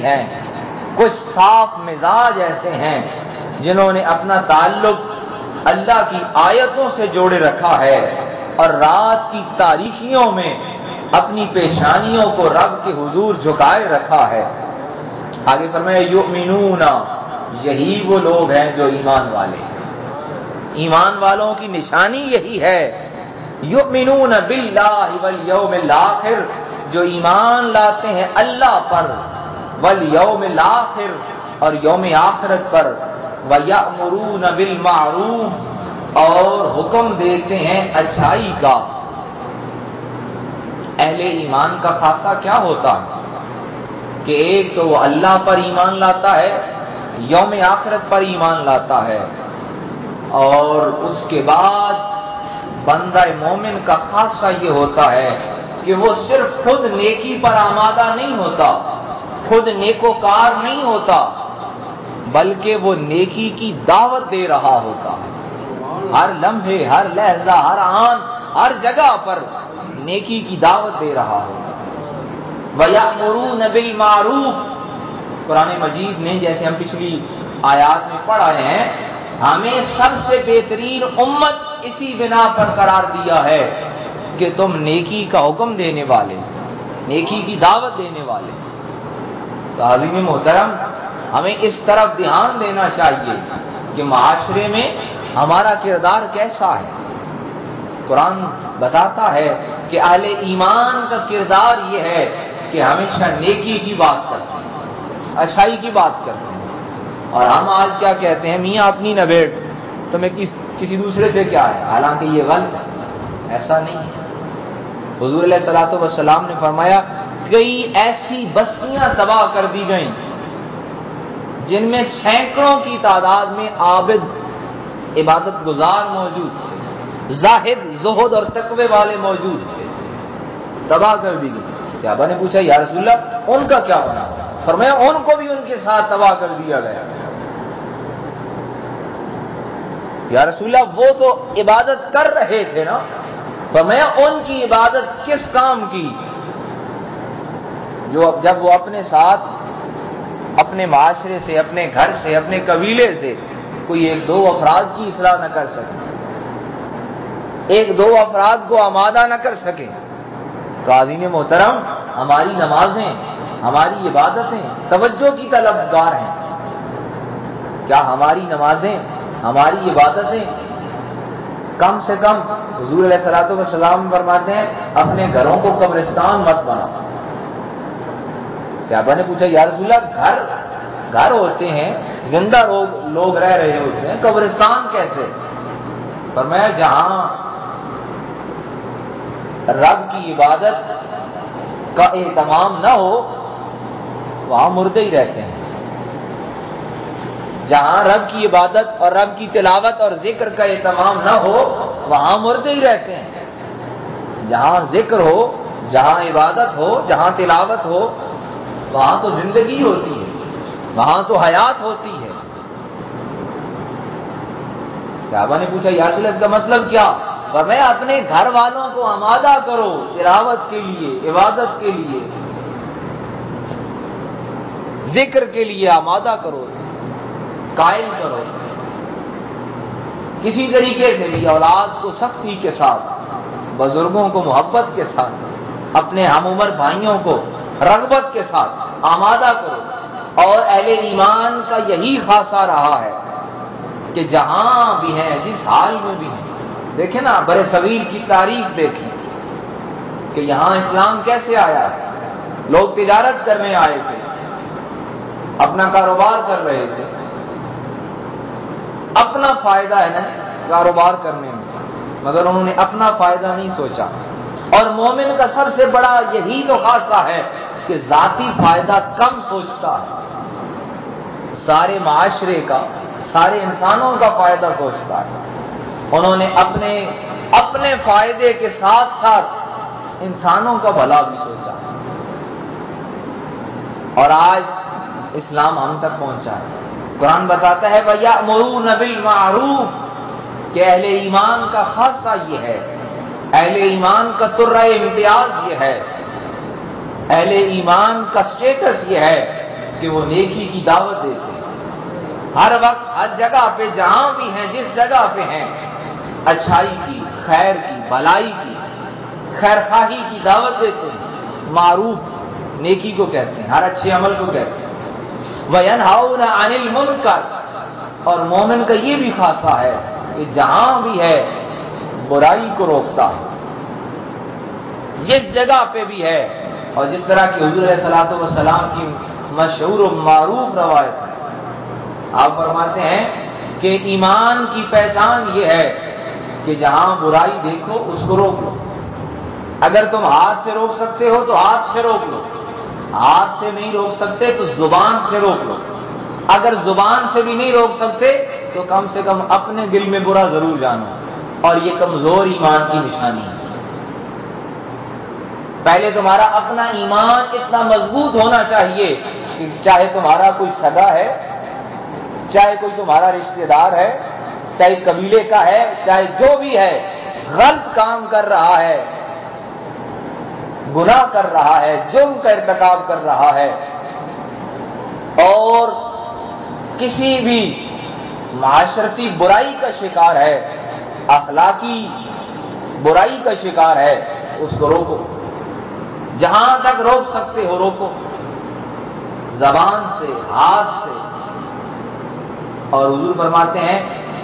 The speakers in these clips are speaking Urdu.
ہیں، کچھ صاف مزاج ایسے ہیں جنہوں نے اپنا تعلق اللہ کی آیتوں سے جوڑے رکھا ہے اور رات کی تاریکیوں میں اپنی پیشانیوں کو رب کے حضور جھکائے رکھا ہے۔ آگے فرمایا یؤمنون، یہی وہ لوگ ہیں جو ایمان والے، ایمان والوں کی نشانی یہی ہے، یؤمنون باللہ والیوم الآخر، جو ایمان لاتے ہیں اللہ پر، والیوم الآخر، اور یوم آخرت پر، ویأمرون بالمعروف، اور حکم دیتے ہیں اچھائی کا۔ اہل ایمان کا خاصہ کیا ہوتا ہے کہ ایک تو وہ اللہ پر ایمان لاتا ہے، یوم آخرت پر ایمان لاتا ہے، اور اس کے بعد بندہ مومن کا خاصہ یہ ہوتا ہے کہ وہ صرف خود نیکی پر آمادہ نہیں ہوتا، خود نیکوکار نہیں ہوتا، بلکہ وہ نیکی کی دعوت دے رہا ہوتا ہے۔ ہر لمحے، ہر لحظہ، ہر آن، ہر جگہ پر نیکی کی دعوت دے رہا ہوتا ہے۔ وَيَأْمُرُونَ بِالْمَعْرُوفِ، قرآن مجید نے جیسے ہم پچھلی آیات میں پڑھ آئے ہیں، ہمیں سب سے بہترین امت اسی بنا پر قرار دیا ہے کہ تم نیکی کا حکم دینے والے، نیکی کی دعوت دینے والے۔ تو حاضرین محترم، ہمیں اس طرف دھیان دینا چاہیے کہ معاشرے میں ہمارا کردار کیسا ہے۔ قرآن بتاتا ہے کہ اہل ایمان کا کردار یہ ہے کہ ہمیشہ نیکی کی بات کرتے ہیں، اچھائی کی بات کرتے ہیں، اور ہم آج کیا کہتے ہیں، میاں اپنی نہ بیٹھ، تمہیں کسی دوسرے سے کیا ہے، حالانکہ یہ غلط ہے، ایسا نہیں ہے۔ حضور علیہ الصلوۃ والسلام نے فرمایا کئی ایسی بستیاں تباہ کر دی گئیں جن میں سینکڑوں کی تعداد میں عابد، عبادت گزار موجود تھے، زاہد، زہد اور تقوی والے موجود تھے، تباہ کر دی گئی۔ صحابہ نے پوچھا یا رسول اللہ ان کا کیا بنا؟ فرمایا ان کو بھی ان کے ساتھ تباہ کر دیا گیا۔ یا رسول اللہ وہ تو عبادت کر رہے تھے نا؟ فرمایا ان کی عبادت کس کام کی؟ جب وہ اپنے ساتھ، اپنے معاشرے سے، اپنے گھر سے، اپنے قبیلے سے کوئی ایک دو افراد کی اصلاح نہ کر سکے، ایک دو افراد کو آمادہ نہ کر سکے۔ تو عزیز محترم، ہماری نمازیں، ہماری عبادتیں توجہ کی طلبگار ہیں۔ کیا ہماری نمازیں، ہماری عبادتیں کم سے کم، حضور علیہ الصلوۃ والسلام فرماتے ہیں اپنے گھروں کو قبرستان مت بناؤ۔ صحابہ نے پوچھا یا رسول اللہ گھر ہوتے ہیں، زندہ لوگ رہ رہے ہوتے ہیں، قبرستان کیسے؟ فرمایا جہاں رب کی عبادت کا اہتمام نہ ہو وہاں مردے ہی رہتے ہیں، جہاں رب کی عبادت اور رب کی تلاوت اور ذکر کا اہتمام نہ ہو وہاں مردے ہی رہتے ہیں۔ جہاں ذکر ہو، جہاں عبادت ہو، جہاں تلاوت ہو، وہاں تو زندگی ہوتی ہے، وہاں تو حیات ہوتی ہے۔ صحابہ نے پوچھا یا رسول اللہ اس کا مطلب کیا؟ فرمایا اپنے گھر والوں کو آمادہ کرو تلاوت کے لیے، عبادت کے لیے، ذکر کے لیے آمادہ کرو، قائل کرو۔ کسی طریقے سے بھی اولاد کو سختی کے ساتھ، بزرگوں کو محبت کے ساتھ، اپنے ہم عمر بھائیوں کو رغبت کے ساتھ آمادہ کرو۔ اور اہل ایمان کا یہی خاصہ رہا ہے کہ جہاں بھی ہیں، جس حال میں بھی ہیں، دیکھیں نا برِ صغیر کی تاریخ دیکھیں کہ یہاں اسلام کیسے آیا ہے۔ لوگ تجارت کرنے آئے تھے، اپنا کاروبار کر رہے تھے، اپنا فائدہ ہے نا کاروبار کرنے میں، مگر انہوں نے اپنا فائدہ نہیں سوچا۔ اور مومن کا سب سے بڑا یہی تو خاصہ ہے کہ ذاتی فائدہ کم سوچتا ہے، سارے معاشرے کا، سارے انسانوں کا فائدہ سوچتا ہے۔ انہوں نے اپنے فائدے کے ساتھ ساتھ انسانوں کا بھلا بھی سوچا، اور آج اسلام ہم تک پہنچا ہے۔ قرآن بتاتا ہے وَيَأْمُرُونَ بِالْمَعْرُوفِ کہ اہل ایمان کا خاصہ یہ ہے، اہل ایمان کا ترہ امتیاز یہ ہے، اہل ایمان کا سٹیٹس یہ ہے کہ وہ نیکی کی دعوت دیتے ہیں. ہر وقت ہر جگہ پہ جہاں بھی ہیں، جس جگہ پہ ہیں، اچھائی کی، خیر کی، بھلائی کی، خیر خواہی کی دعوت دیتے ہیں. معروف نیکی کو کہتے ہیں، ہر اچھے عمل کو کہتے ہیں. وَيَنْهَوْنَ عَنِ الْمُنْكَرِ، اور مومن کا یہ بھی خاصہ ہے کہ جہاں بھی ہے برائی کو روکتا ہے، جس جگہ پہ بھی ہے. اور جس طرح کہ حضور علیہ الصلوۃ والسلام کی مشہور و معروف روایت ہے، آپ فرماتے ہیں کہ ایمان کی پہچان یہ ہے کہ جہاں برائی دیکھو اس کو روک لو. اگر تم ہاتھ سے روک سکتے ہو تو ہاتھ سے روک لو، ہاتھ سے نہیں روک سکتے تو زبان سے روک لو. اگر زبان سے بھی نہیں روک سکتے تو کم سے کم اپنے دل میں برا ضرور جانو، اور یہ کمزور ایمان کی نشانی ہے. پہلے تمہارا اپنا ایمان اتنا مضبوط ہونا چاہیے کہ چاہے تمہارا کوئی سگا ہے، چاہے کوئی تمہارا رشتہ دار ہے، چاہے قبیلے کا ہے، چاہے جو بھی ہے، غلط کام کر رہا ہے، گناہ کر رہا ہے، جرم کا ارتکاب کر رہا ہے، اور کسی بھی معاشرتی برائی کا شکار ہے، اخلاقی برائی کا شکار ہے، اس کو روکو. جہاں تک روک سکتے ہو روکو، زبان سے، ہاتھ سے. اور حضور فرماتے ہیں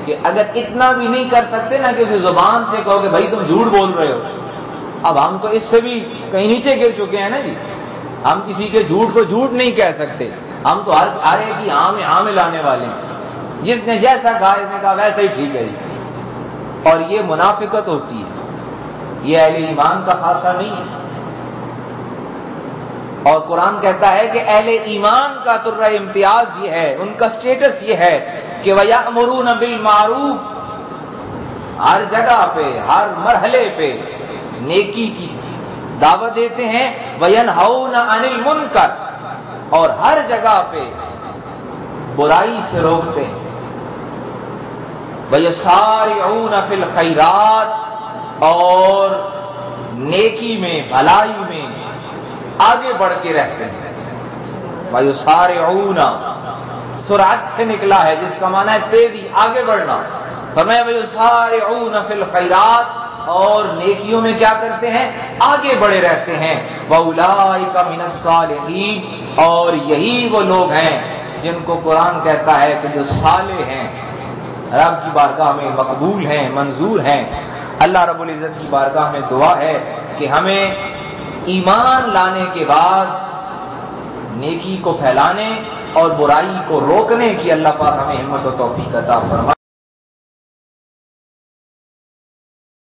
کہ اگر اتنا بھی نہیں کر سکتے نا کہ اسے زبان سے کہو کہ بھائی تم جھوٹ بول رہے ہو. اب ہم تو اس سے بھی کہیں نیچے گر چکے ہیں نا جی. ہم کسی کے جھوٹ کو جھوٹ نہیں کہہ سکتے، ہم تو ہر ایک کی ہاں میں لانے والے ہیں. جس نے جیسا کہا اس نے کہا ویسا ہی ٹھیک ہے. اور یہ منافقت ہوتی ہے، یہ اہل ایمان کا خاصہ نہیں ہے. اور قرآن کہتا ہے کہ اہل ایمان کا ترہ امتیاز یہ ہے، ان کا سٹیٹس یہ ہے کہ وَيَأْمُرُونَ بِالْمَعْرُوفِ، ہر جگہ پہ، ہر مرحلے پہ نیکی کی دعوت دیتے ہیں. وَيَنْهَوْنَ عَنِ الْمُنْكَرِ، اور ہر جگہ پہ برائی سے روکتے ہیں. وَيَسَارِعُونَ فِي الْخَيْرَاتِ، اور نیکی میں، بھلائی میں آگے بڑھ کے رہتے ہیں. وَيُسَارِعُونَ سرعت سے نکلا ہے، جس کا معنی ہے تیزی، آگے بڑھنا. فرمایا وَيُسَارِعُونَ فِي الْخَيْرَاتِ، اور نیکیوں میں کیا کرتے ہیں؟ آگے بڑھے رہتے ہیں. وَأُولَٰئِكَ مِنَ الصَّالِحِينَ، اور یہی وہ لوگ ہیں جن کو قرآن کہتا ہے کہ جو صالح ہیں، رب کی بارگاہ میں مقبول ہیں، منظور ہیں. اللہ رب العزت کی بارگاہ میں دعا ہے کہ ہمیں ایمان لانے کے بعد نیکی کو پھیلانے اور برائی کو روکنے کی اللہ پاک ہمیں ہمت و توفیق عطا فرمائے.